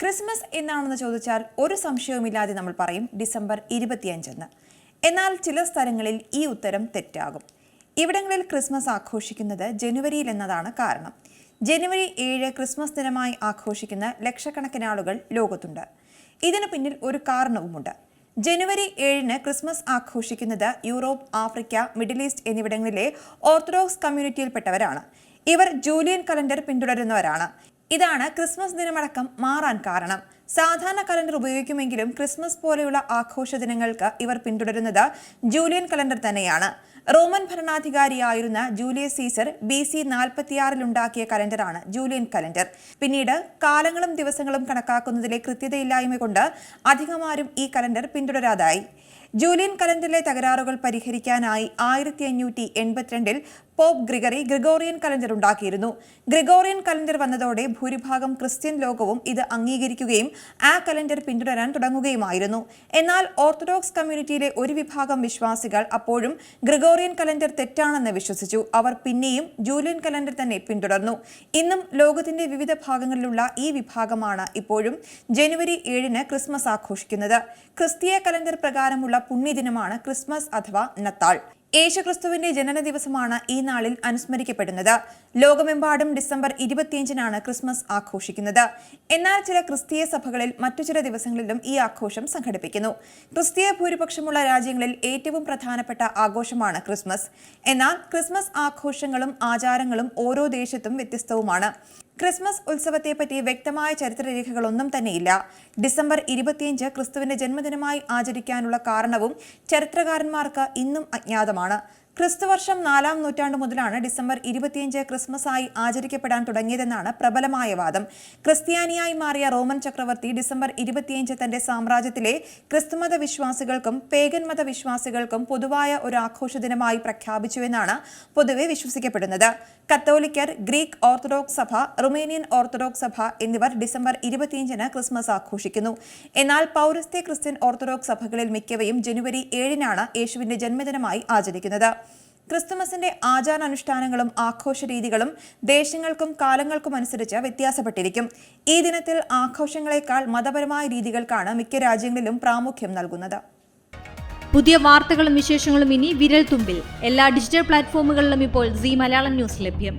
Christmas എന്നാണെന്ന് ചോദിച്ചാൽ ഒരു സംശയവുമില്ലാതെ നമ്മൾ പറയും ഡിസംബർ 25 എന്ന്. എന്നാൽ ചില സ്ഥലങ്ങളിൽ ഈ ഉത്തരം തെറ്റാകും. ഇവിടങ്ങളിൽ ക്രിസ്മസ് ആഘോഷിക്കുന്നത് ജനുവരിയിൽ എന്നതാണ് കാരണം. ജനുവരി 7 ക്രിസ്മസ് ദിനമായി ആഘോഷിക്കുന്ന ലക്ഷക്കണക്കിന് ആളുകൾ ലോകത്തുണ്ട്. ഇതിനു പിന്നിൽ ഒരു കാരണവുമുണ്ട്. ജനുവരി 7 ക്രിസ്മസ് ആഘോഷിക്കുന്നത് യൂറോപ്പ്, ആഫ്രിക്ക, മിഡിൽ ഈസ്റ്റ് എന്നിവിടങ്ങളിലെ ഓർത്തഡോക്സ് കമ്മ്യൂണിറ്റിയിൽപ്പെട്ടവരാണ്. ഇവർ ജൂലിയൻ കലണ്ടർ പിന്തുടരുന്നവരാണ്. ഇതാണ് ക്രിസ്മസ് ദിനമടക്കം മാറാൻ കാരണം. സാധാരണ കലണ്ടർ ഉപയോഗിക്കുമെങ്കിലും ക്രിസ്മസ് പോലെയുള്ള ആഘോഷ ദിനങ്ങൾക്ക് ഇവർ പിന്തുടരുന്നത് ജൂലിയൻ കലണ്ടർ തന്നെയാണ്. റോമൻ ഭരണാധികാരിയായിരുന്ന ജൂലിയസ് സീസർ BC 46 ഉണ്ടാക്കിയ കലണ്ടറാണ് ജൂലിയൻ കലണ്ടർ. പിന്നീട് കാലങ്ങളും ദിവസങ്ങളും കണക്കാക്കുന്നതിലെ കൃത്യതയില്ലായ്മ കൊണ്ട് അധികമാരും ഈ കലണ്ടർ പിന്തുടരാതായി. ജൂലിയൻ കലണ്ടറിലെ തകരാറുകൾ പരിഹരിക്കാനായി 1582 പോപ്പ് ഗ്രിഗോറിയൻ കലണ്ടർ ഉണ്ടാക്കിയിരുന്നു. ഗ്രിഗോറിയൻ കലണ്ടർ വന്നതോടെ ഭൂരിഭാഗം ക്രിസ്ത്യൻ ലോകവും ഇത് അംഗീകരിക്കുകയും ആ കലണ്ടർ പിന്തുടരാൻ തുടങ്ങുകയുമായിരുന്നു. എന്നാൽ ഓർത്തഡോക്സ് കമ്മ്യൂണിറ്റിയിലെ ഒരു വിഭാഗം വിശ്വാസികൾ അപ്പോഴും ഗ്രിഗോറിയൻ കലണ്ടർ തെറ്റാണെന്ന് വിശ്വസിച്ചു. അവർ പിന്നെയും ജൂലിയൻ കലണ്ടർ തന്നെ പിന്തുടർന്നു. ഇന്നും ലോകത്തിന്റെ വിവിധ ഭാഗങ്ങളിലുള്ള ഈ വിഭാഗമാണ് ഇപ്പോഴും ജനുവരി 7 ക്രിസ്മസ് ആഘോഷിക്കുന്നത്. ക്രിസ്തീയ കലണ്ടർ പ്രകാരമുള്ള പുണ്യദിനമാണ് ക്രിസ്മസ് അഥവാ നത്താൾ. യേശുക്രിസ്തുവിന്റെ ജനന ദിവസമാണ് ഈ നാളിൽ അനുസ്മരിക്കപ്പെടുന്നത്. ലോകമെമ്പാടും ഡിസംബർ 25 ക്രിസ്മസ് ആഘോഷിക്കുന്നത്. എന്നാൽ ചില ക്രിസ്തീയ സഭകളിൽ മറ്റു ചില ദിവസങ്ങളിലും ഈ ആഘോഷം സംഘടിപ്പിക്കുന്നു. ക്രിസ്തീയ ഭൂരിപക്ഷമുള്ള രാജ്യങ്ങളിൽ ഏറ്റവും പ്രധാനപ്പെട്ട ആഘോഷമാണ് ക്രിസ്മസ്. എന്നാൽ ക്രിസ്മസ് ആഘോഷങ്ങളും ആചാരങ്ങളും ഓരോ ദേശത്തും വ്യത്യസ്തവുമാണ്. ക്രിസ്മസ് ഉത്സവത്തെപ്പറ്റി വ്യക്തമായ ചരിത്രരേഖകളൊന്നും തന്നെയില്ല. ഡിസംബർ 25 ക്രിസ്തുവിന്റെ ജന്മദിനമായി ആചരിക്കാനുള്ള കാരണവും ചരിത്രകാരന്മാർക്ക് ഇന്നും അജ്ഞാതമാണ്. ക്രിസ്തുവർഷം 4-ാം നൂറ്റാണ്ട് മുതലാണ് ഡിസംബർ 25 ക്രിസ്മസ് ആയി ആചരിക്കപ്പെടാൻ തുടങ്ങിയതെന്നാണ് പ്രബലമായ വാദം. ക്രിസ്ത്യാനിയായി മാറിയ റോമൻ ചക്രവർത്തി ഡിസംബർ 25 തന്റെ സാമ്രാജ്യത്തിലെ ക്രിസ്തുമത വിശ്വാസികൾക്കും പേഗൻ മത വിശ്വാസികൾക്കും പൊതുവായ ഒരു ആഘോഷ ദിനമായി പ്രഖ്യാപിച്ചുവെന്നാണ് പൊതുവെ വിശ്വസിക്കപ്പെടുന്നത്. കത്തോലിക്കർ, ഗ്രീക്ക് ഓർത്തഡോക്സ് സഭ, റുമേനിയൻ ഓർത്തഡോക്സ് സഭ എന്നിവർ ഡിസംബർ 25 ക്രിസ്മസ് ആഘോഷിക്കുന്നു. എന്നാൽ പൗരസ്ത്യ ക്രിസ്ത്യൻ ഓർത്തഡോക്സ് സഭകളിൽ മിക്കവയും ജനുവരി 7 യേശുവിന്റെ ജന്മദിനമായി ആചരിക്കുന്നത്. ക്രിസ്തുമസിന്റെ ആചാരാനുഷ്ഠാനങ്ങളും ആഘോഷ രീതികളും ദേശങ്ങൾക്കും കാലങ്ങൾക്കും അനുസരിച്ച് വ്യത്യാസപ്പെട്ടിരിക്കും. ഈ ദിനത്തിൽ ആഘോഷങ്ങളെക്കാൾ മതപരമായ രീതികൾക്കാണ് മിക്ക രാജ്യങ്ങളിലും പ്രാമുഖ്യം നൽകുന്നത്. പുതിയ വാർത്തകളും വിശേഷങ്ങളും ഇനി വിരൽ തുമ്പിൽ. എല്ലാ ഡിജിറ്റൽ പ്ലാറ്റ്ഫോമുകളിലും ഇപ്പോൾ സീ മലയാളം ന്യൂസ് ലഭ്യം.